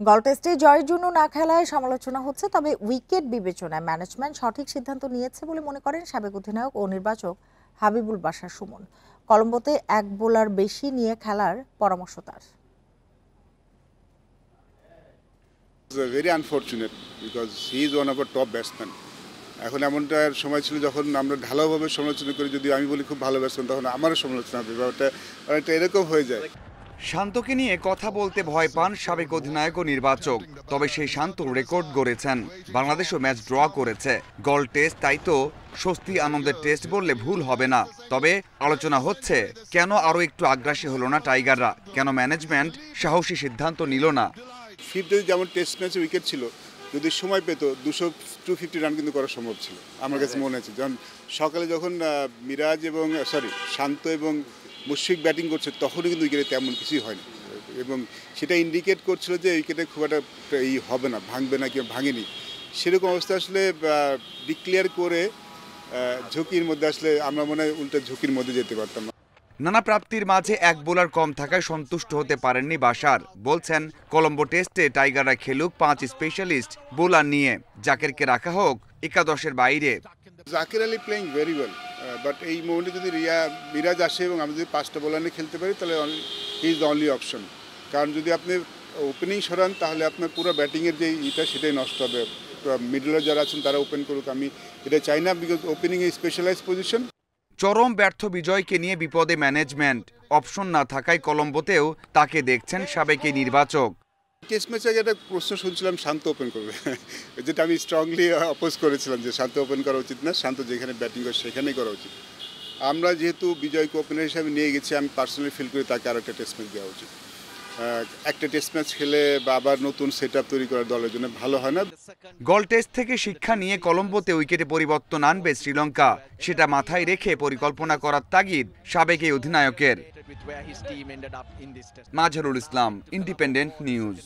গল টেস্টে জয়ের জন্য না খেলায় সমালোচনা হচ্ছে, তবে উইকেট বিবেচনায় ম্যানেজমেন্ট সঠিক সিদ্ধান্ত নিয়েছে বলে মনে করেন সাবেক অধিনায়ক ও নির্বাচক হাবিবুল বাশার সুমন। কলম্বোতে এক বোলার বেশি নিয়ে খেলার পরামর্শ তার। Very unfortunate because he is one of our top batsman. এখন এমনটা সময় ছিল যখন আমরা ঢালাওভাবে সমালোচনা করি, যদি আমি বলি খুব ভালো ব্যাটসম্যান তখন আমারও সমালোচনা হবে, ব্যাপারটা অনেকটা এরকম হয়ে যায়। শান্তকে নিয়ে কথা বলতে ভয় পান সাবেক অধিনায়ক ও নির্বাচক, তবে সেই শান্ত রেকর্ড গড়েছেন। বাংলাদেশও ম্যাচ ড্র করেছে। গল টেস্ট, তাই তো স্বস্তি আনন্দের টেস্ট বললে ভুল হবে না। তবে আলোচনা হচ্ছে, কেন আরও একটু আগ্রাসী হলো না টাইগাররা, কেন ম্যানেজমেন্ট সাহসী সিদ্ধান্ত নিল না। ফিফথে যেমন টেস্ট ম্যাচে উইকেট ছিল, যদি সময় পেত 250 রান কিন্তু করা সম্ভব ছিল। আমার কাছে মনে আছে যখন সকালে যখন মিরাজ এবং শান্ত এবং মুশফিক ব্যাটিং করছে, তখনও কিন্তু উইকেটে তেমন কিছুই হয়নি, এবং সেটা ইন্ডিকেট করছিল যে উইকেটে খুব একটা হবে না, ভাঙবে না, কেউ ভাঙেনি। সেরকম অবস্থা আসলে ডিক্লেয়ার করে ঝুঁকির মধ্যে আসলে আমরা মনে হয় উল্টা ঝুঁকির মধ্যে যেতে পারতাম না। নানা প্রাপ্তির মাঝে এক বোলার কম থাকায় সন্তুষ্ট হতে পারেননি বাশার। বলছেন, কলম্বো টেস্টে টাইগাররা খেলুক 5 স্পেশালিস্ট বোলার নিয়ে, জাকেরকে রাখা হোক একাদশের বাইরে। Zakir Ali playing very well, but এই মোমেন্টে যদি মিরাজ আসে এবং আমি যদি 5টা বোলার নিয়ে খেলতে পারি, তাহলে he is the only option. কারণ যদি আপনি ওপেনিং সরান, তাহলে আপনার পুরো ব্যাটিংয়ের যে সেটাই নষ্ট হবে। মিডলে যারা আছেন তারা ওপেন করুক, আমি এটা চাই না, বিকজ ওপেনিং এ স্পেশালাইজ পজিশন। চরম ব্যর্থ বিজয়কে নিয়ে বিপদে ম্যানেজমেন্ট। অপশন না থাকায় কলম্বোতেও তাকে দেখছেন সাবেক এই নির্বাচক। টেস্ট ম্যাচে আগে একটা প্রশ্ন শুনছিলাম, শান্ত ওপেন করবে, যেটা আমি স্ট্রংলি অপোজ করেছিলাম যে শান্ত ওপেন করা উচিত না, শান্ত যেখানে ব্যাটিং করে সেখানেই করা উচিত। আমরা যেহেতু বিজয়কে ওপেনার হিসাবে নিয়ে গেছি, আমি পার্সোনালি ফিল করি তাকে আরও একটা টেস্ট ম্যাচ দেওয়া উচিত। একটা টেস্ট ম্যাচ খেলে বা আবার নতুন সেট আপ তৈরি করার দলের জন্য ভালো হয় না। গল টেস্ট থেকে শিক্ষা নিয়ে কলম্বোতে উইকেটে পরিবর্তন আনবে শ্রীলঙ্কা, সেটা মাথায় রেখে পরিকল্পনা করার তাগিদ সাবেক এই অধিনায়কের। Mazharul Islam, independent news.